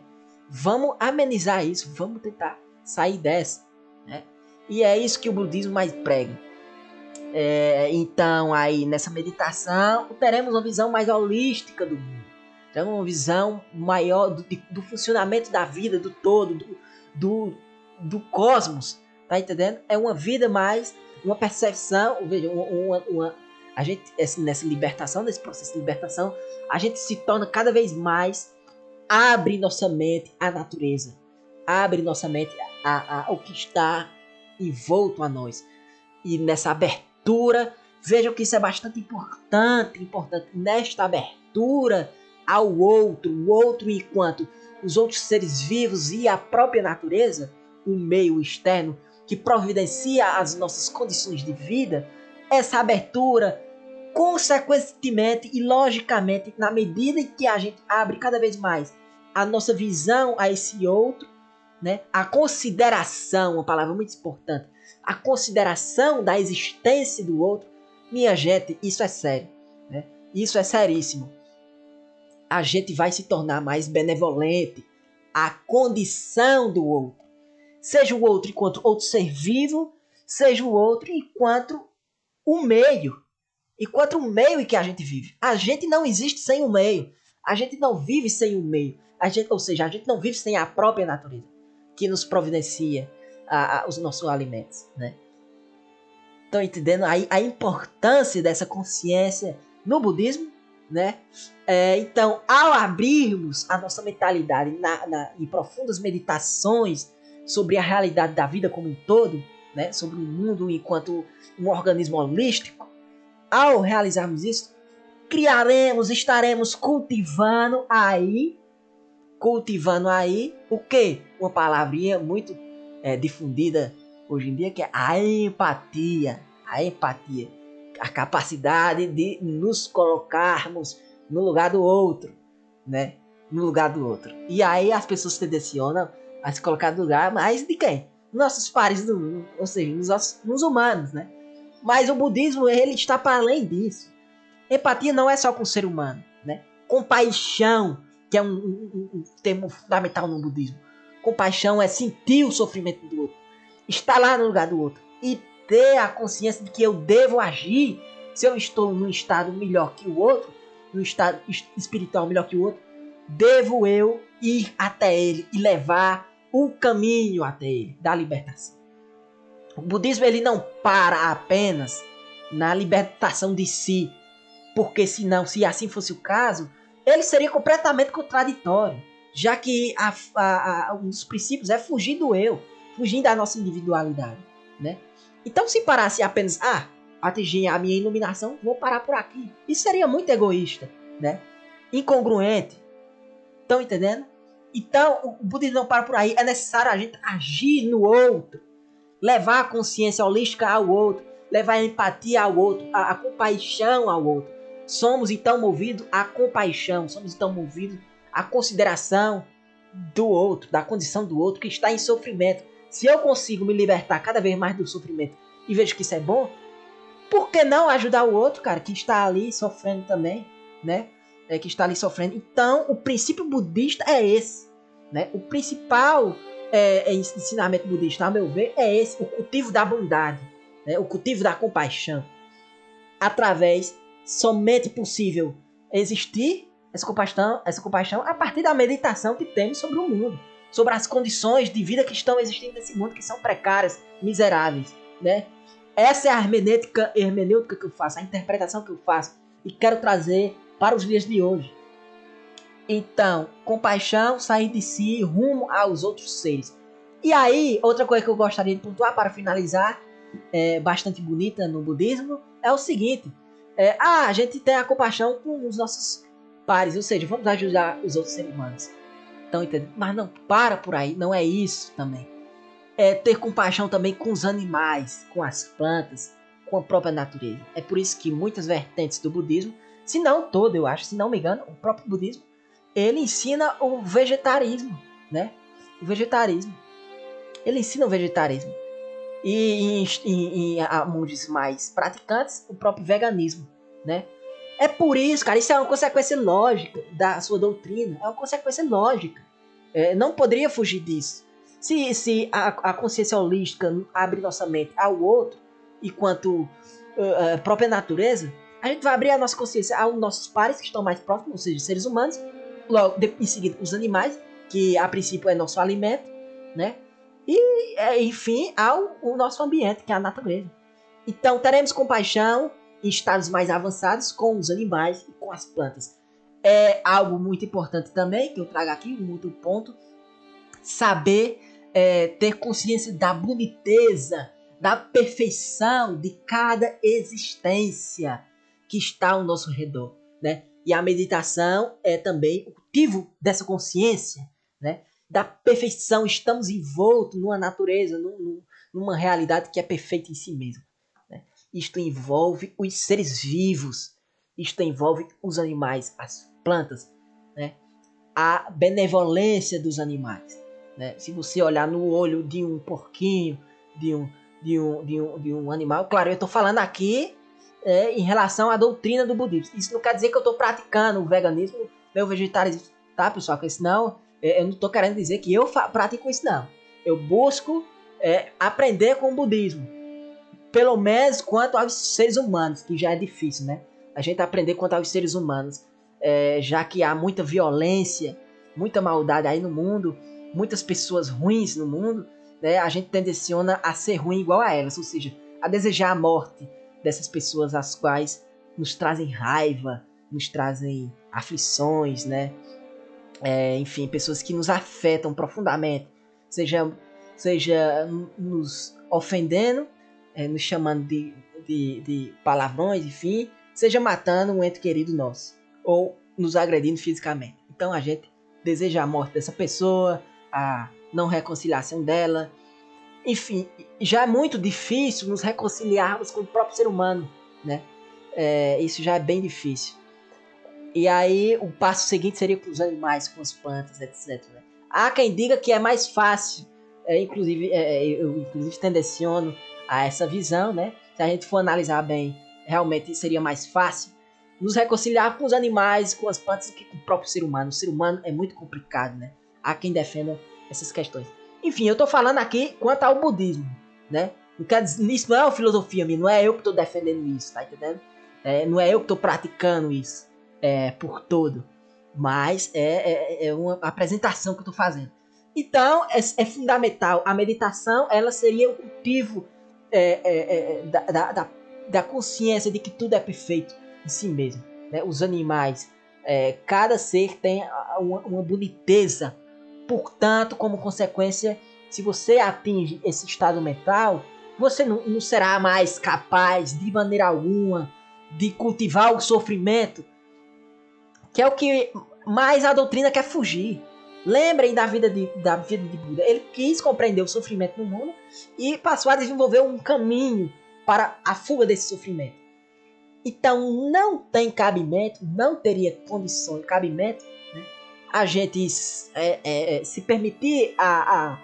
Vamos amenizar isso, vamos tentar sair dessa, né? E é isso que o budismo mais prega. Então, aí nessa meditação, teremos uma visão mais holística do mundo. Teremos uma visão maior do funcionamento da vida, do todo, do cosmos. Tá entendendo? É uma vida mais, uma percepção, veja, a gente, nessa libertação, nesse processo de libertação, a gente se torna cada vez mais, abre nossa mente à natureza, abre nossa mente ao que está envolto a nós. E nessa abertura, vejam que isso é bastante importante, nesta abertura ao outro, o outro enquanto os outros seres vivos e a própria natureza, o meio externo que providencia as nossas condições de vida, essa abertura, consequentemente e logicamente, na medida em que a gente abre cada vez mais a nossa visão a esse outro, né? A consideração, uma palavra muito importante, a consideração da existência do outro, minha gente, isso é sério, né? Isso é seríssimo. A gente vai se tornar mais benevolente à condição do outro. Seja o outro enquanto outro ser vivo, seja o outro enquanto o meio em que a gente vive. A gente não existe sem o meio. A gente não vive sem o meio. Ou seja, a gente não vive sem a própria natureza que nos providencia os nossos alimentos, né? Estão entendendo a importância dessa consciência no budismo, né? Então, ao abrirmos a nossa mentalidade em profundas meditações sobre a realidade da vida como um todo, né? Sobre o mundo enquanto um organismo holístico, ao realizarmos isso, estaremos cultivando aí o quê? Uma palavrinha muito difundida hoje em dia, que é a empatia. A empatia. A capacidade de nos colocarmos no lugar do outro, né? No lugar do outro. E aí as pessoas tendencionam a se colocar no lugar, mas de quem? nossos pares, ou seja, nos humanos, né? Mas o budismo, ele está para além disso. Empatia não é só com o ser humano, né? Compaixão, que é um termo fundamental no budismo. Compaixão é sentir o sofrimento do outro, estar lá no lugar do outro e ter a consciência de que eu devo agir. Se eu estou num estado melhor que o outro, num estado espiritual melhor que o outro, devo eu ir até ele e levar o caminho até ele, da libertação. O budismo, ele não para apenas na libertação de si, porque senão, se assim fosse o caso, ele seria completamente contraditório, já que um dos princípios é fugir do eu, fugir da nossa individualidade, né? Então, se parasse apenas, atingir a minha iluminação, vou parar por aqui. Isso seria muito egoísta, né? Incongruente. Estão entendendo? Então, o budismo não para por aí. É necessário a gente agir no outro, levar a consciência holística ao outro, levar a empatia ao outro, a compaixão ao outro. Somos então movidos à compaixão, somos então movidos à consideração do outro, da condição do outro que está em sofrimento. Se eu consigo me libertar cada vez mais do sofrimento e vejo que isso é bom, por que não ajudar o outro, cara, que está ali sofrendo também, né? Que está ali sofrendo. Então, o princípio budista é esse, né? O principal ensinamento budista, a meu ver, é esse, o cultivo da bondade, né? O cultivo da compaixão. Através, somente possível existir essa compaixão a partir da meditação que temos sobre o mundo, sobre as condições de vida que estão existindo nesse mundo, que são precárias, miseráveis, né? Essa é a hermenêutica que eu faço, a interpretação que eu faço e quero trazer para os dias de hoje. Então, compaixão, sair de si, rumo aos outros seres. E aí, outra coisa que eu gostaria de pontuar para finalizar, bastante bonita no budismo, é o seguinte. A gente tem a compaixão com os nossos pares, ou seja, vamos ajudar os outros seres humanos. Então, entendeu? Mas não para por aí, não é isso também. Ter compaixão também com os animais, com as plantas, com a própria natureza. É por isso que muitas vertentes do budismo, se não todo, eu acho, se não me engano, o próprio budismo, ele ensina o vegetarismo, né? O vegetarismo. Ele ensina o vegetarismo. E em monges mais praticantes, o próprio veganismo, né? É por isso, cara, isso é uma consequência lógica da sua doutrina. É uma consequência lógica. Não poderia fugir disso. Se a consciência holística abre nossa mente ao outro, enquanto a própria natureza, a gente vai abrir a nossa consciência aos nossos pares que estão mais próximos, ou seja, seres humanos, logo em seguida os animais, que a princípio é nosso alimento, né? E, enfim, ao nosso ambiente, que é a natureza. Então, teremos compaixão em estados mais avançados com os animais e com as plantas. É algo muito importante também, que eu trago aqui, um outro ponto, saber ter consciência da boniteza, da perfeição de cada existência que está ao nosso redor, né? E a meditação é também o cultivo dessa consciência, né? Da perfeição. Estamos envoltos numa natureza, numa realidade que é perfeita em si mesma, né? Isto envolve os seres vivos, isto envolve os animais, as plantas, né? A benevolência dos animais, né? Se você olhar no olho de um porquinho, de um animal, claro, eu estou falando aqui em relação à doutrina do budismo. Isso não quer dizer que eu estou praticando o veganismo, o vegetarianismo, tá, pessoal? Porque senão eu não estou querendo dizer que eu pratico isso, não. Eu busco aprender com o budismo, pelo menos quanto aos seres humanos, que já é difícil, né? A gente aprender quanto aos seres humanos, já que há muita violência, muita maldade aí no mundo, muitas pessoas ruins no mundo, né? A gente tendeciona a ser ruim igual a elas, ou seja, a desejar a morte dessas pessoas as quais nos trazem raiva, nos trazem aflições, né? Enfim, pessoas que nos afetam profundamente, seja nos ofendendo, nos chamando de palavrões, enfim, seja matando um ente querido nosso, ou nos agredindo fisicamente. Então a gente deseja a morte dessa pessoa, a não reconciliação dela. Enfim, já é muito difícil nos reconciliarmos com o próprio ser humano, né? Isso já é bem difícil. E aí o passo seguinte seria com os animais, com as plantas, etc, né? Há quem diga que é mais fácil Eu inclusive tendenciono a essa visão, né? Se a gente for analisar bem, realmente seria mais fácil nos reconciliar com os animais, com as plantas, do que com o próprio ser humano. O ser humano é muito complicado, né? Há quem defenda essas questões. Enfim, eu tô falando aqui quanto ao budismo, né? Isso não é uma filosofia minha, não é eu que tô defendendo isso, tá entendendo? Não é eu que tô praticando isso por todo, mas é uma apresentação que eu tô fazendo. Então, é fundamental. A meditação, ela seria o cultivo da consciência de que tudo é perfeito em si mesmo. Né? Os animais, cada ser tem uma boniteza. Portanto, como consequência, se você atinge esse estado mental, você não será mais capaz, de maneira alguma, de cultivar o sofrimento, que é o que mais a doutrina quer fugir. Lembrem da vida de Buda. Ele quis compreender o sofrimento no mundo e passou a desenvolver um caminho para a fuga desse sofrimento. Então não tem cabimento, não teria condições, cabimento, né, a gente se permitir a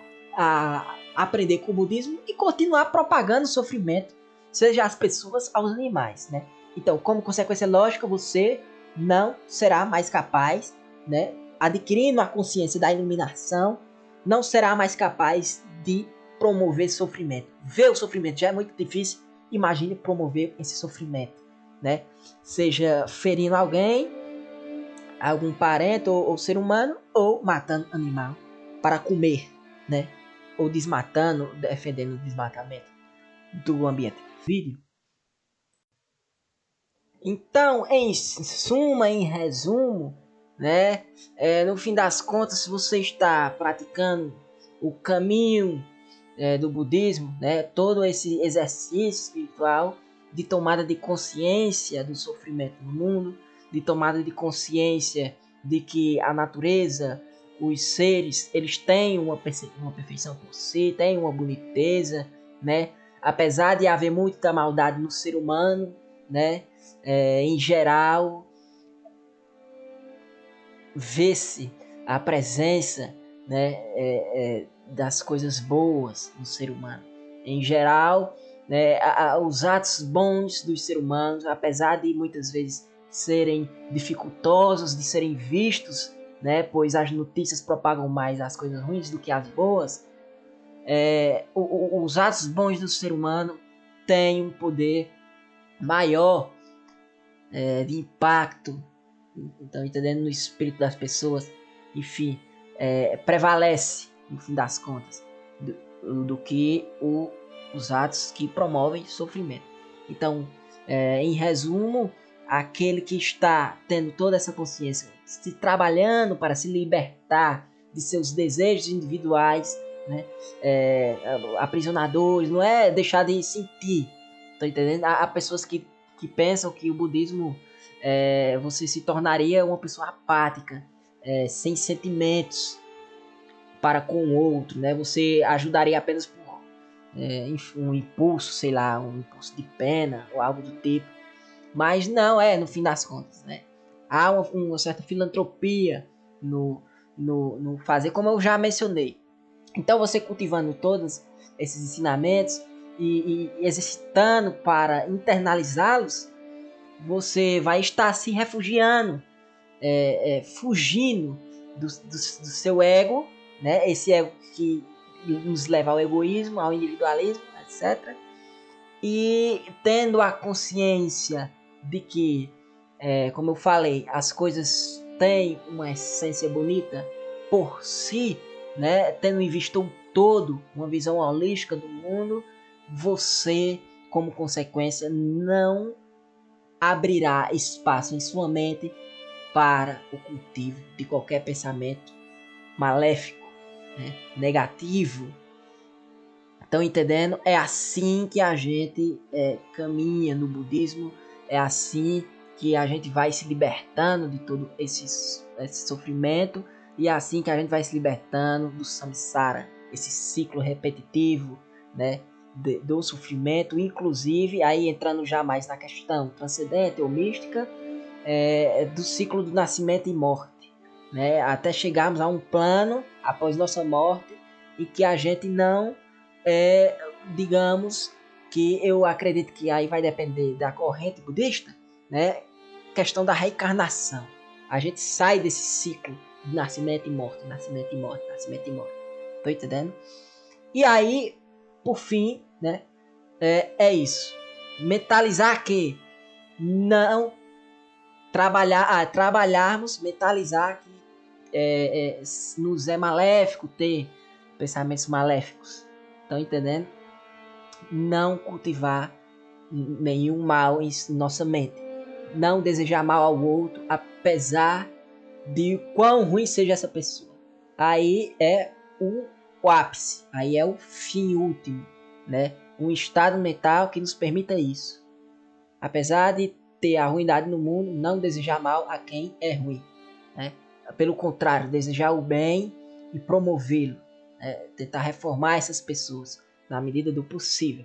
aprender com o budismo e continuar propagando o sofrimento, seja às pessoas, aos animais, né? Então, como consequência lógica, você não será mais capaz, né, adquirindo a consciência da iluminação, não será mais capaz de promover sofrimento. Ver o sofrimento já é muito difícil, imagine promover esse sofrimento, né? Seja ferindo alguém, algum parente ou ser humano, ou matando animal para comer, né? Ou desmatando, defendendo o desmatamento do ambiente. Vídeo. Então, em suma, em resumo, né? No fim das contas, se você está praticando o caminho do budismo, né? Todo esse exercício espiritual de tomada de consciência do sofrimento no mundo, de tomada de consciência de que a natureza, os seres, eles têm uma perfeição por si, têm uma boniteza, né? Apesar de haver muita maldade no ser humano, né? Em geral, vê-se a presença, né, das coisas boas no ser humano. Em geral, né, os atos bons dos seres humanos, apesar de muitas vezes serem dificultosos de serem vistos, né, pois as notícias propagam mais as coisas ruins do que as boas, os atos bons do ser humano têm um poder maior de impacto, então entendendo, no espírito das pessoas, enfim, prevalece no fim das contas do que os atos que promovem sofrimento. Então, em resumo, aquele que está tendo toda essa consciência, se trabalhando para se libertar de seus desejos individuais, né, aprisionadores, não é deixar de sentir, tá entendendo? Há pessoas que pensam que o budismo você se tornaria uma pessoa apática, sem sentimentos para com o outro, né? Você ajudaria apenas por um impulso, sei lá, um impulso de pena ou algo do tipo. Mas não no fim das contas, né? Há uma certa filantropia no fazer, como eu já mencionei. Então você cultivando todos esses ensinamentos e exercitando para internalizá-los, você vai estar se refugiando, fugindo do seu ego, né? Esse ego que nos leva ao egoísmo, ao individualismo, etc. E tendo a consciência de que, como eu falei, as coisas têm uma essência bonita por si, né? Tendo em vista o todo, uma visão holística do mundo, você, como consequência, não abrirá espaço em sua mente para o cultivo de qualquer pensamento maléfico, né? Negativo. Estão entendendo? É assim que a gente caminha no budismo, é assim que a gente vai se libertando de todo esse sofrimento, e é assim que a gente vai se libertando do samsara, esse ciclo repetitivo, né, do sofrimento, inclusive aí entrando já mais na questão transcendente ou mística, do ciclo do nascimento e morte, né, até chegarmos a um plano após nossa morte e que a gente não, digamos, que eu acredito que aí vai depender da corrente budista, né? Questão da reencarnação. A gente sai desse ciclo de nascimento e morte, nascimento e morte, nascimento e morte. Tô entendendo? E aí, por fim, né? É isso. Mentalizar que não trabalharmos, mentalizar que nos é maléfico ter pensamentos maléficos. Estão entendendo? Não cultivar nenhum mal em nossa mente. Não desejar mal ao outro, apesar de quão ruim seja essa pessoa. Aí é o ápice, aí é o fim último, né? Um estado mental que nos permita isso. Apesar de ter a ruindade no mundo, não desejar mal a quem é ruim, né? Pelo contrário, desejar o bem e promovê-lo, né? Tentar reformar essas pessoas na medida do possível.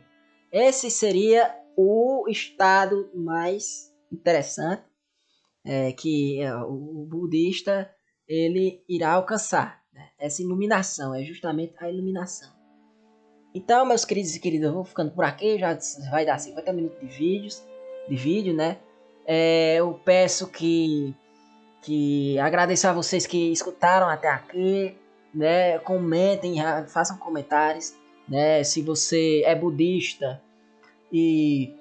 Esse seria o estado mais interessante que o budista ele irá alcançar, né? Essa iluminação, é justamente a iluminação. Então, meus queridos e queridas, eu vou ficando por aqui, já vai dar 50 minutos de vídeo, né? Eu peço que agradeço a vocês que escutaram até aqui, né? Comentem, façam comentários, né? Se você é budista e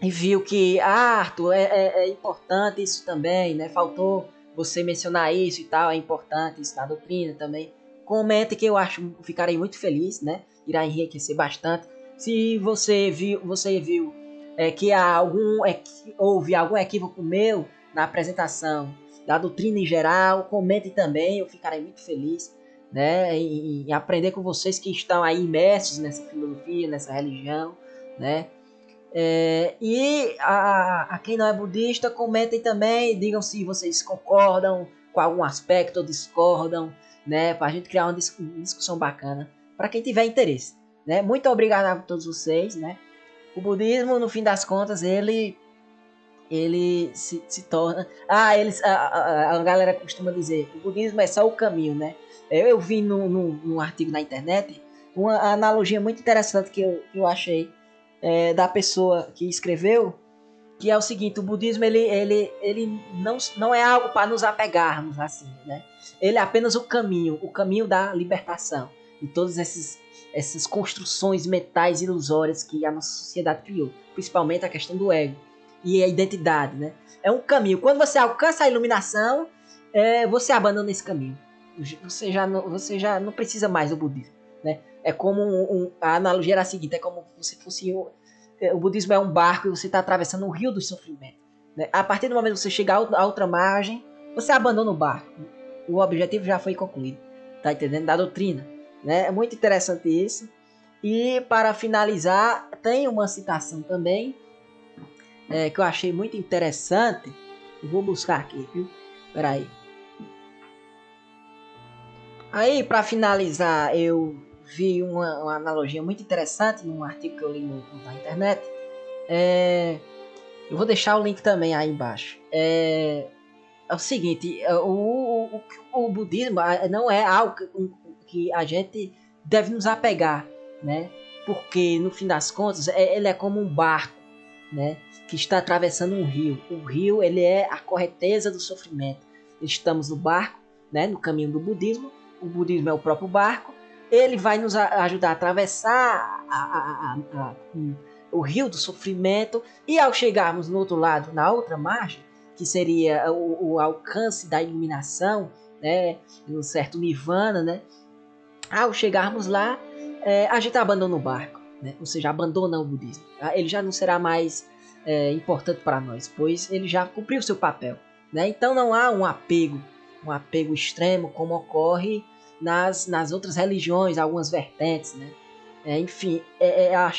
viu que, Arthur, é importante isso também, né? Faltou você mencionar isso e tal, é importante isso na doutrina também. Comente que eu acho, ficarei muito feliz, né? Irá enriquecer bastante. Se você viu que houve algum equívoco meu na apresentação da doutrina em geral, comente também, eu ficarei muito feliz, né? Em aprender com vocês que estão aí imersos nessa filosofia, nessa religião, né? E a quem não é budista, comentem também, digam se vocês concordam com algum aspecto ou discordam, né, para a gente criar uma discussão bacana, para quem tiver interesse, né. Muito obrigado a todos vocês, né. O budismo, no fim das contas, ele se torna... a galera costuma dizer, o budismo é só o caminho, né. Eu vi num artigo na internet uma analogia muito interessante que eu achei, da pessoa que escreveu, que é o seguinte: o budismo ele não é algo para nos apegarmos assim, né? Ele é apenas o caminho da libertação de todas essas construções mentais ilusórias que a nossa sociedade criou, principalmente a questão do ego e a identidade, né? É um caminho. Quando você alcança a iluminação, você abandona esse caminho. Você já não precisa mais do budismo, né? É como a analogia era a seguinte: é como se fosse o budismo é um barco e você está atravessando um rio do sofrimento, né? A partir do momento que você chegar à outra margem, você abandona o barco. O objetivo já foi concluído, tá entendendo? Da doutrina, né? É muito interessante isso. E para finalizar, tem uma citação também que eu achei muito interessante. Eu vou buscar aqui, viu? Peraí. Aí, para finalizar, eu vi uma analogia muito interessante num artigo que eu li na internet. Eu vou deixar o link também aí embaixo. É o seguinte, o budismo não é algo que a gente deve nos apegar, né? Porque, no fim das contas, ele é como um barco, né? Que está atravessando um rio. O rio, ele é a correnteza do sofrimento. Estamos no barco, né? No caminho do budismo. O budismo é o próprio barco. Ele vai nos ajudar a atravessar o rio do sofrimento. E ao chegarmos no outro lado, na outra margem, que seria o alcance da iluminação, né? Um certo nirvana, né? Ao chegarmos lá, a gente abandona o barco, né? Ou seja, abandona o budismo. Ele já não será mais importante para nós, pois ele já cumpriu seu papel, né? Então não há um apego extremo como ocorre nas outras religiões, algumas vertentes, né? Enfim,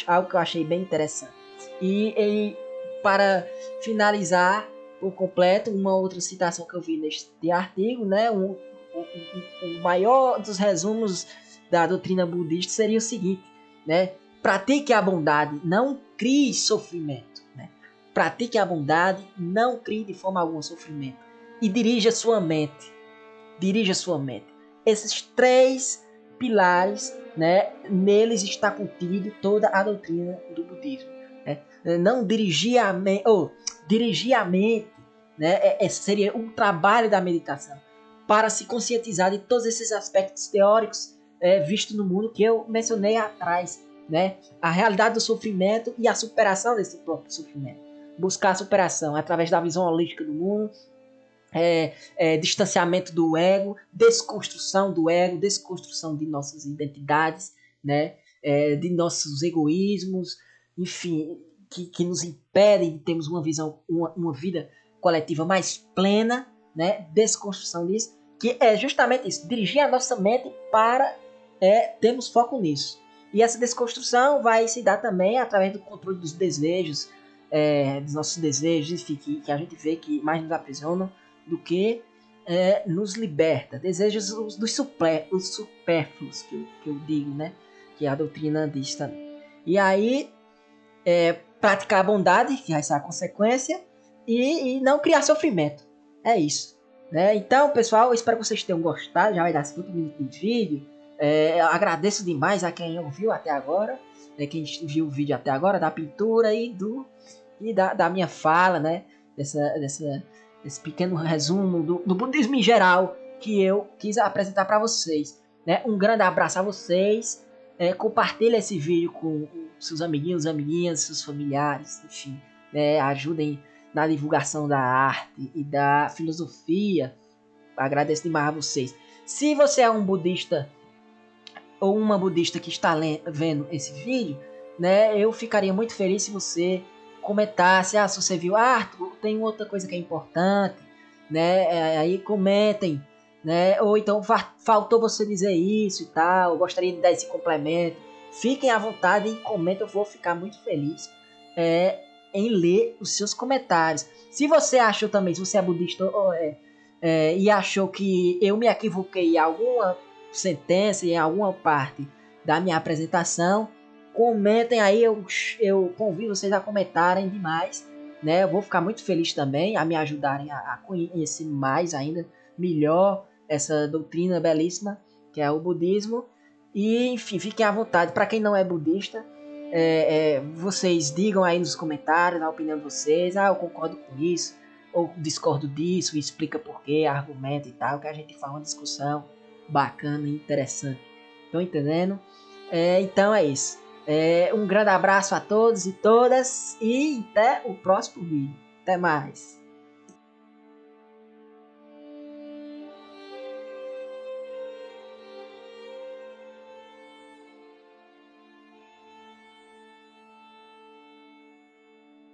algo que eu achei bem interessante. E para finalizar por completo, uma outra citação que eu vi neste artigo, né? O maior dos resumos da doutrina budista seria o seguinte, né? Pratique a bondade, não crie sofrimento, né? Pratique a bondade, não crie de forma alguma sofrimento. E dirija sua mente. Esses três pilares, né? Neles está contido toda a doutrina do budismo. Né? Não dirigir a mente, dirigir a mente, né? Seria um trabalho da meditação para se conscientizar de todos esses aspectos teóricos vistos no mundo que eu mencionei atrás, né? A realidade do sofrimento e a superação desse próprio sofrimento. Buscar a superação através da visão holística do mundo, distanciamento do ego, desconstrução do ego, desconstrução de nossas identidades, né? De nossos egoísmos, enfim, que nos impedem de termos uma visão, uma vida coletiva mais plena, né? Desconstrução disso, que é justamente isso, dirigir a nossa mente para termos foco nisso. E essa desconstrução vai se dar também através do controle dos desejos, dos nossos desejos, enfim, que a gente vê que mais nos aprisionam do que nos liberta. Desejos dos supérfluos, que eu digo, né? Que a doutrina diz também. E aí, praticar a bondade, que vai ser a consequência, e não criar sofrimento. É isso. Né? Então, pessoal, eu espero que vocês tenham gostado. Já vai dar 5 minutos de vídeo. Eu agradeço demais a quem ouviu até agora. Quem viu o vídeo até agora, da pintura e da minha fala, né? Desse pequeno resumo do budismo em geral que eu quis apresentar para vocês. Né? Um grande abraço a vocês. Compartilhe esse vídeo com seus amiguinhos, amiguinhas, seus familiares, enfim. Ajudem na divulgação da arte e da filosofia. Agradeço demais a vocês. Se você é um budista ou uma budista que está vendo esse vídeo, né, eu ficaria muito feliz se você comentasse, se você viu, Arthur, tem outra coisa que é importante, né, aí comentem, né, ou então faltou você dizer isso e tal, eu gostaria de dar esse complemento, fiquem à vontade e comentem, eu vou ficar muito feliz em ler os seus comentários. Se você achou também, se você é budista e achou que eu me equivoquei em alguma sentença, em alguma parte da minha apresentação, comentem aí, eu convido vocês a comentarem demais, né? Eu vou ficar muito feliz também a me ajudarem a conhecer mais ainda, melhor essa doutrina belíssima que é o budismo. E enfim, fiquem à vontade. Para quem não é budista, vocês digam aí nos comentários a opinião de vocês. Eu concordo com isso, ou discordo disso, explica porquê, argumenta e tal, que a gente faz uma discussão bacana e interessante. Estão entendendo? Então é isso. Um grande abraço a todos e todas e até o próximo vídeo. Até mais.